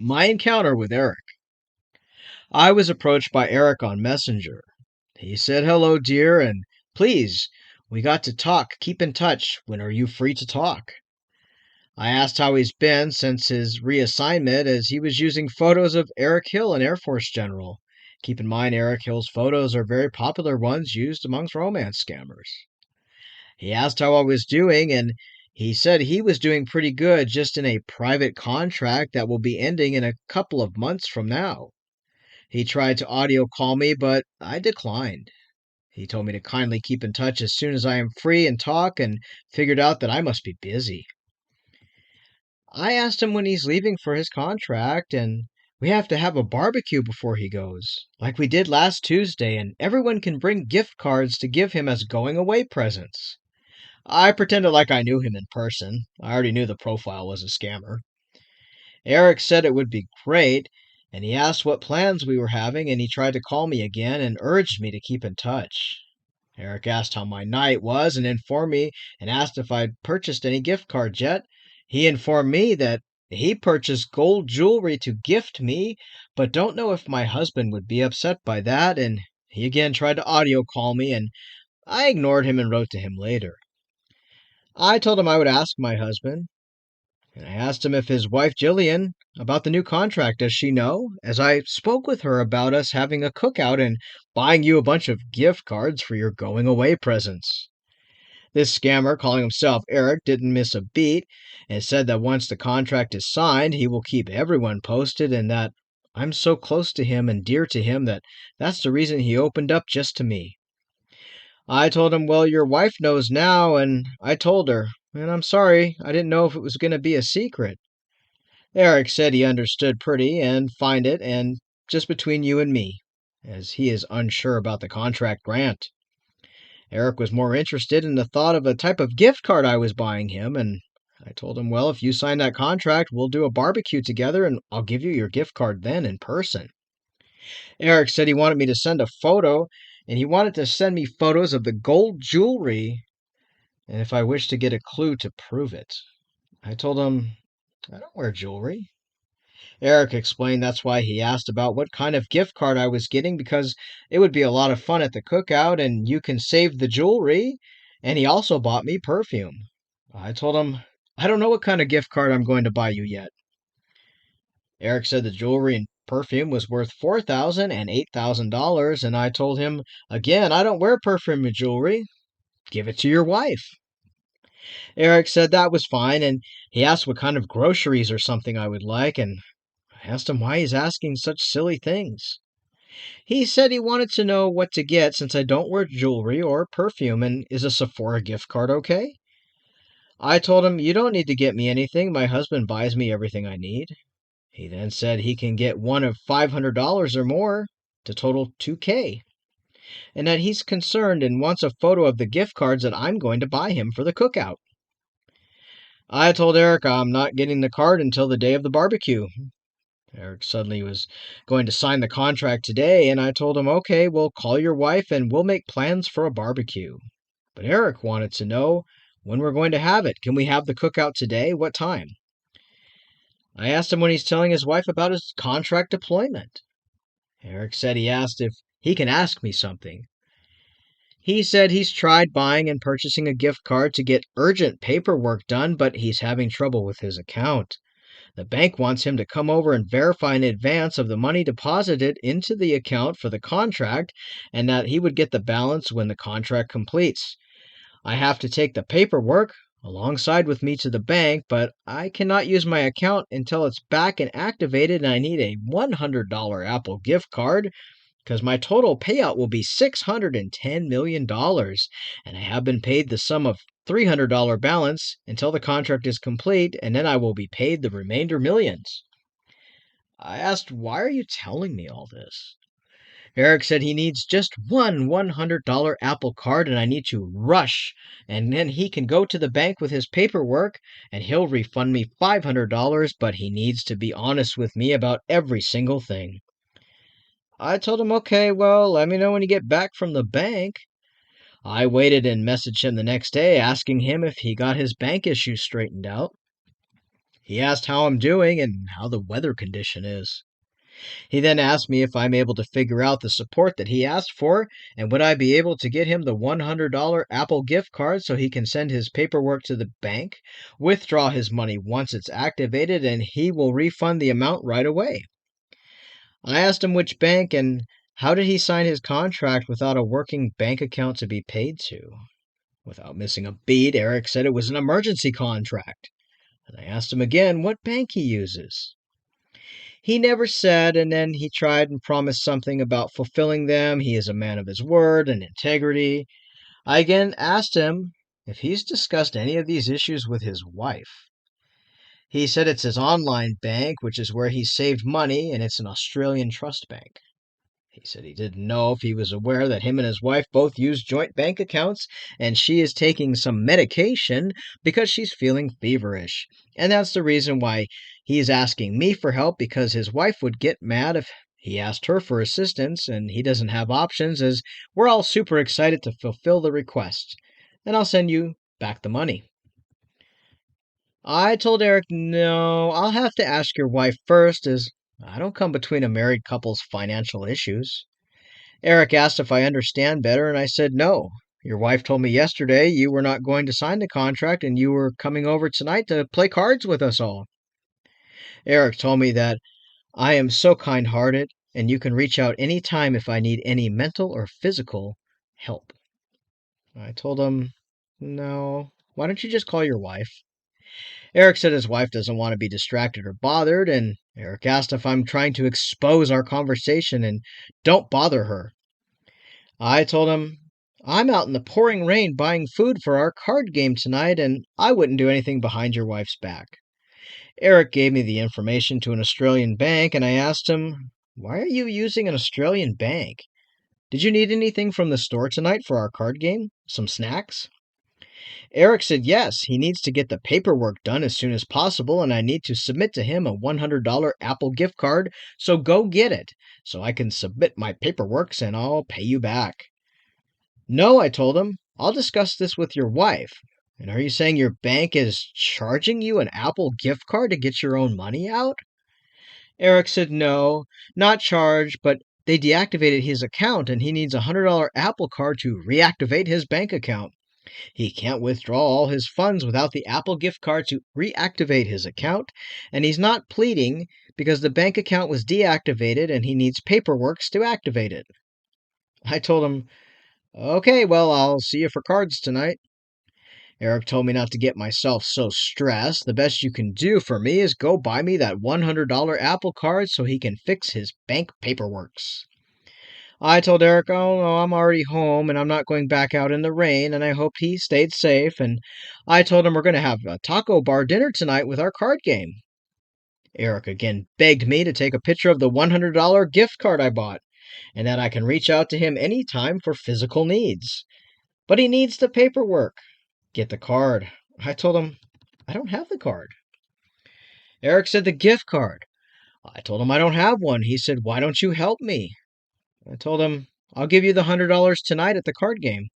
My encounter with Eric. I was approached by Eric on Messenger. He said, "Hello, dear, and please, we got to talk. Keep in touch. When are you free to talk?" I asked how he's been since his reassignment, as he was using photos of Eric Hill, an Air Force general. Keep in mind, Eric Hill's photos are very popular ones used amongst romance scammers. He asked how I was doing, and he said he was doing pretty good, just in a private contract that will be ending in a couple of months from now. He tried to audio call me, but I declined. He told me to kindly keep in touch as soon as I am free and talk, and figured out that I must be busy. I asked him when he's leaving for his contract, and we have to have a barbecue before he goes, like we did last Tuesday, and everyone can bring gift cards to give him as going away presents. I pretended like I knew him in person. I already knew the profile was a scammer. Eric said it would be great, and he asked what plans we were having, and he tried to call me again and urged me to keep in touch. Eric asked how my night was and informed me and asked if I'd purchased any gift cards yet. He informed me that he purchased gold jewelry to gift me, but don't know if my husband would be upset by that, and he again tried to audio call me, and I ignored him and wrote to him later. I told him I would ask my husband, and I asked him if his wife Jillian about the new contract. Does she know? As I spoke with her about us having a cookout and buying you a bunch of gift cards for your going away presents. This scammer, calling himself Eric, didn't miss a beat and said that once the contract is signed, he will keep everyone posted and that I'm so close to him and dear to him that that's the reason he opened up just to me. I told him, well, your wife knows now, and I told her, and I'm sorry, I didn't know if it was going to be a secret. Eric said he understood pretty and find it, and just between you and me, as he is unsure about the contract grant. Eric was more interested in the thought of a type of gift card I was buying him, and I told him, well, if you sign that contract, we'll do a barbecue together, and I'll give you your gift card then in person. Eric said he wanted me to send a photo, and he wanted to send me photos of the gold jewelry, and if I wished to get a clue to prove it. I told him, I don't wear jewelry. Eric explained that's why he asked about what kind of gift card I was getting because it would be a lot of fun at the cookout and you can save the jewelry. And he also bought me perfume. I told him, I don't know what kind of gift card I'm going to buy you yet. Eric said the jewelry and perfume was worth $4,000 and $8,000, and I told him, again, I don't wear perfume or jewelry. Give it to your wife. Eric said that was fine, and he asked what kind of groceries or something I would like, and I asked him why he's asking such silly things. He said he wanted to know what to get since I don't wear jewelry or perfume, and is a Sephora gift card okay? I told him, you don't need to get me anything. My husband buys me everything I need. He then said he can get one of $500 or more to total 2K, and that he's concerned and wants a photo of the gift cards that I'm going to buy him for the cookout. I told Eric I'm not getting the card until the day of the barbecue. Eric suddenly was going to sign the contract today, and I told him, okay, we'll call your wife and we'll make plans for a barbecue. But Eric wanted to know when we're going to have it. Can we have the cookout today? What time? I asked him when he's telling his wife about his contract deployment. Eric said he asked if he can ask me something. He said he's tried buying and purchasing a gift card to get urgent paperwork done, but he's having trouble with his account. The bank wants him to come over and verify in advance of the money deposited into the account for the contract and that he would get the balance when the contract completes. I have to take the paperwork alongside with me to the bank, but I cannot use my account until it's back and activated, and I need a $100 Apple gift card because my total payout will be $610 million, and I have been paid the sum of $300 balance until the contract is complete, and then I will be paid the remainder millions. I asked, why are you telling me all this? Eric said he needs just one $100 Apple card and I need to rush, and then he can go to the bank with his paperwork and he'll refund me $500, but he needs to be honest with me about every single thing. I told him, okay, well, let me know when you get back from the bank. I waited and messaged him the next day asking him if he got his bank issue straightened out. He asked how I'm doing and how the weather condition is. He then asked me if I'm able to figure out the support that he asked for, and would I be able to get him the $100 Apple gift card so he can send his paperwork to the bank, withdraw his money once it's activated, and he will refund the amount right away. I asked him which bank and how did he sign his contract without a working bank account to be paid to. Without missing a beat, Eric said it was an emergency contract. And I asked him again what bank he uses. He never said, and then he tried and promised something about fulfilling them. He is a man of his word and integrity. I again asked him if he's discussed any of these issues with his wife. He said it's his online bank, which is where he saved money, and it's an Australian trust bank. He said he didn't know if he was aware that him and his wife both use joint bank accounts, and she is taking some medication because she's feeling feverish. And that's the reason why he's asking me for help, because his wife would get mad if he asked her for assistance, and he doesn't have options, as we're all super excited to fulfill the request. And I'll send you back the money. I told Eric, no, I'll have to ask your wife first, as I don't come between a married couple's financial issues. Eric asked if I understand better, and I said no. Your wife told me yesterday you were not going to sign the contract and you were coming over tonight to play cards with us all. Eric told me that I am so kind hearted and you can reach out any time if I need any mental or physical help. I told him, no, why don't you just call your wife? Eric said his wife doesn't want to be distracted or bothered, and Eric asked if I'm trying to expose our conversation and don't bother her. I told him, I'm out in the pouring rain buying food for our card game tonight, and I wouldn't do anything behind your wife's back. Eric gave me the information to an Australian bank, and I asked him, why are you using an Australian bank? Did you need anything from the store tonight for our card game? Some snacks? Eric said yes, he needs to get the paperwork done as soon as possible, and I need to submit to him a $100 Apple gift card, so go get it, so I can submit my paperwork and I'll pay you back. No, I told him. I'll discuss this with your wife. And are you saying your bank is charging you an Apple gift card to get your own money out? Eric said no, not charged, but they deactivated his account and he needs a $100 Apple card to reactivate his bank account. He can't withdraw all his funds without the Apple gift card to reactivate his account, and he's not pleading because the bank account was deactivated and he needs paperwork to activate it. I told him, okay, well, I'll see you for cards tonight. Eric told me not to get myself so stressed. The best you can do for me is go buy me that $100 Apple card so he can fix his bank paperworks. I told Eric, oh, no, I'm already home and I'm not going back out in the rain, and I hoped he stayed safe. And I told him we're going to have a taco bar dinner tonight with our card game. Eric again begged me to take a picture of the $100 gift card I bought, and that I can reach out to him anytime for physical needs. But he needs the paperwork. Get the card. I told him, I don't have the card. Eric said the gift card. I told him I don't have one. He said, why don't you help me? I told him, I'll give you the $100 tonight at the card game.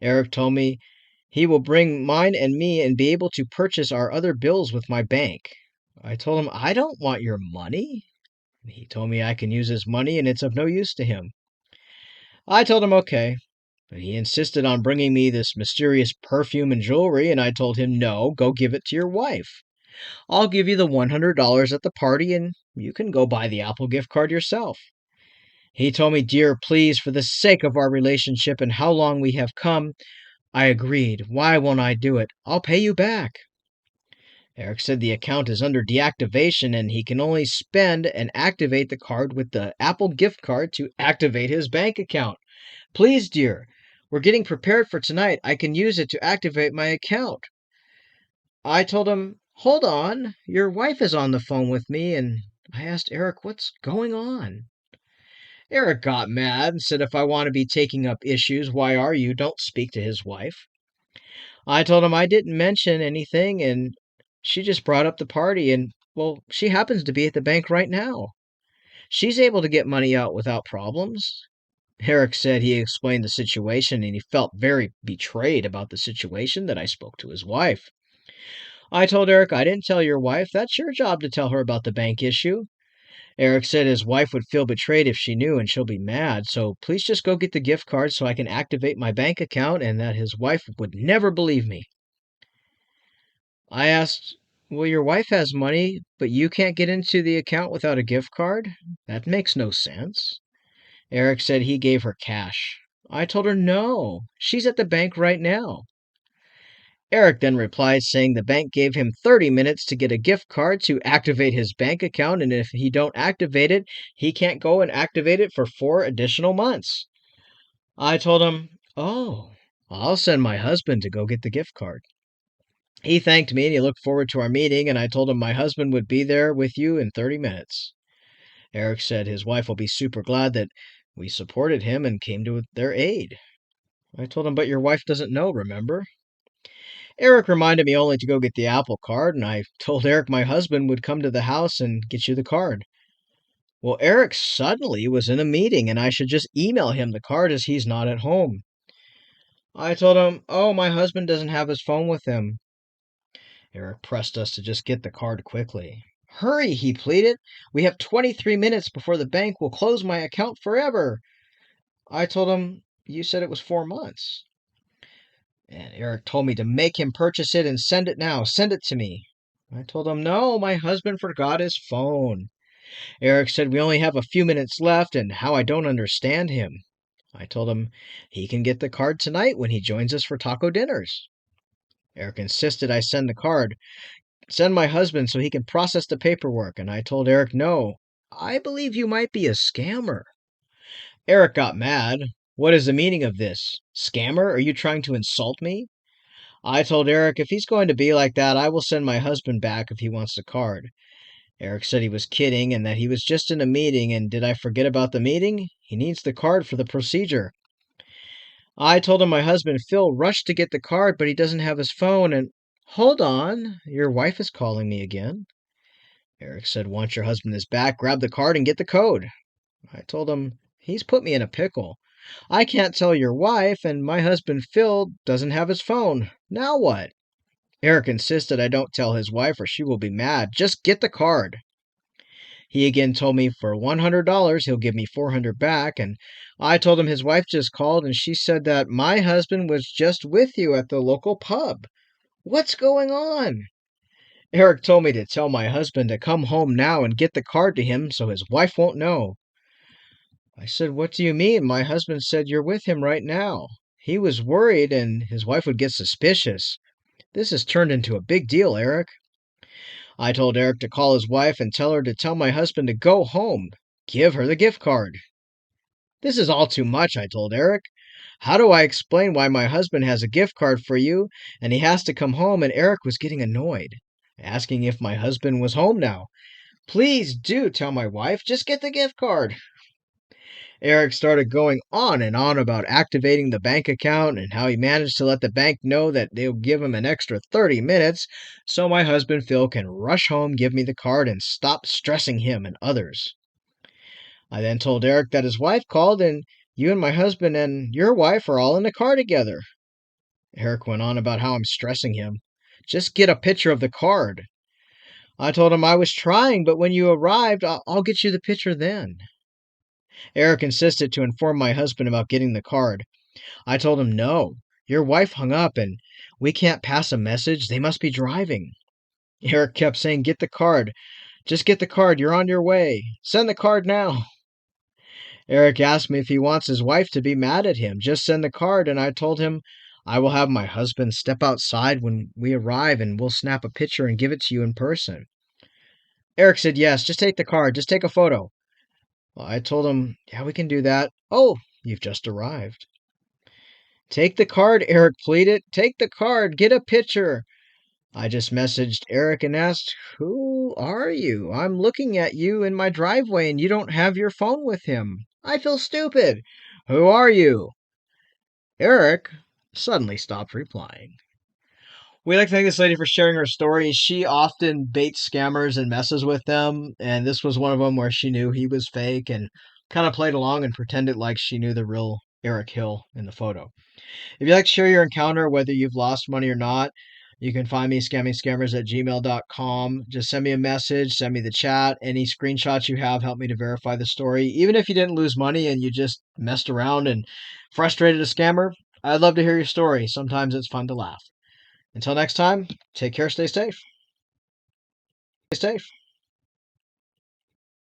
Eric told me he will bring mine and me and be able to purchase our other bills with my bank. I told him, I don't want your money. He told me I can use his money and it's of no use to him. I told him okay, but he insisted on bringing me this mysterious perfume and jewelry, and I told him, no, go give it to your wife. I'll give you the $100 at the party, and you can go buy the Apple gift card yourself. He told me, dear, please, for the sake of our relationship and how long we have come. I agreed. Why won't I do it? I'll pay you back. Eric said the account is under deactivation and he can only spend and activate the card with the Apple gift card to activate his bank account. Please, dear, we're getting prepared for tonight. I can use it to activate my account. I told him, hold on, your wife is on the phone with me, and I asked Eric what's going on. Eric got mad and said if I want to be taking up issues, why are you? Don't speak to his wife. I told him I didn't mention anything, and she just brought up the party, and, well, she happens to be at the bank right now. She's able to get money out without problems. Eric said he explained the situation and he felt very betrayed about the situation that I spoke to his wife. I told Eric I didn't tell your wife. That's your job to tell her about the bank issue. Eric said his wife would feel betrayed if she knew and she'll be mad, so please just go get the gift card so I can activate my bank account and that his wife would never believe me. I asked, well, your wife has money, but you can't get into the account without a gift card? That makes no sense. Eric said he gave her cash. I told her no, she's at the bank right now. Eric then replied saying the bank gave him 30 minutes to get a gift card to activate his bank account, and if he don't activate it, he can't go and activate it for 4 additional months. I told him, "Oh, I'll send my husband to go get the gift card." He thanked me and he looked forward to our meeting, and I told him my husband would be there with you in 30 minutes. Eric said his wife will be super glad that we supported him and came to their aid. I told him, but your wife doesn't know, remember? Eric reminded me only to go get the Apple Card, and I told Eric my husband would come to the house and get you the card. Well, Eric suddenly was in a meeting, and I should just email him the card as he's not at home. I told him, oh, my husband doesn't have his phone with him. Eric pressed us to just get the card quickly. Hurry, he pleaded. We have 23 minutes before the bank will close my account forever. I told him, you said it was 4 months. And Eric told me to make him purchase it and send it now. Send it to me. I told him, no, my husband forgot his phone. Eric said we only have a few minutes left and how I don't understand him. I told him he can get the card tonight when he joins us for taco dinners. Eric insisted I send my husband so he can process the paperwork, and I told Eric no. I believe you might be a scammer. Eric got mad. What is the meaning of this? Scammer? Are you trying to insult me? I told Eric if he's going to be like that, I will send my husband back if he wants the card. Eric said he was kidding and that he was just in a meeting, and did I forget about the meeting? He needs the card for the procedure. I told him my husband Phil rushed to get the card, but he doesn't have his phone, and hold on, your wife is calling me again. Eric said once your husband is back, grab the card and get the code. I told him he's put me in a pickle. I can't tell your wife, and my husband Phil doesn't have his phone. Now what? Eric insisted I don't tell his wife or she will be mad. Just get the card. He again told me for $100 he'll give me 400 back, and I told him his wife just called and she said that my husband was just with you at the local pub. What's going on? Eric told me to tell my husband to come home now and get the card to him so his wife won't know. I said, what do you mean? My husband said you're with him right now. He was worried and his wife would get suspicious. This has turned into a big deal, Eric. I told Eric to call his wife and tell her to tell my husband to go home. Give her the gift card. This is all too much, I told Eric. How do I explain why my husband has a gift card for you and he has to come home? And Eric was getting annoyed, asking if my husband was home now. Please do tell my wife, just get the gift card. Eric started going on and on about activating the bank account and how he managed to let the bank know that they'll give him an extra 30 minutes so my husband Phil can rush home, give me the card, and stop stressing him and others. I then told Eric that his wife called and you and my husband and your wife are all in the car together. Eric went on about how I'm stressing him. Just get a picture of the card. I told him I was trying, but when you arrived, I'll get you the picture then. Eric insisted to inform my husband about getting the card. I told him no. Your wife hung up and we can't pass a message. They must be driving. Eric kept saying, get the card. Just get the card. You're on your way. Send the card now. Eric asked me if he wants his wife to be mad at him. Just send the card. And I told him I will have my husband step outside when we arrive and we'll snap a picture and give it to you in person. Eric said, yes, just take the card. Just take a photo. Well, I told him, yeah, we can do that. Oh, you've just arrived. Take the card, Eric pleaded. Take the card. Get a picture. I just messaged Eric and asked, who are you? I'm looking at you in my driveway and you don't have your phone with him. I feel stupid. Who are you? Eric suddenly stopped replying. We'd like to thank this lady for sharing her story. She often baits scammers and messes with them, and this was one of them where she knew he was fake and kind of played along and pretended like she knew the real Eric Hill in the photo. If you'd like to share your encounter, whether you've lost money or not, You can find me scammingscammers@gmail.com. Just send me a message, send me the chat. Any screenshots you have help me to verify the story. Even if you didn't lose money and you just messed around and frustrated a scammer, I'd love to hear your story. Sometimes it's fun to laugh. Until next time, take care, stay safe. Stay safe.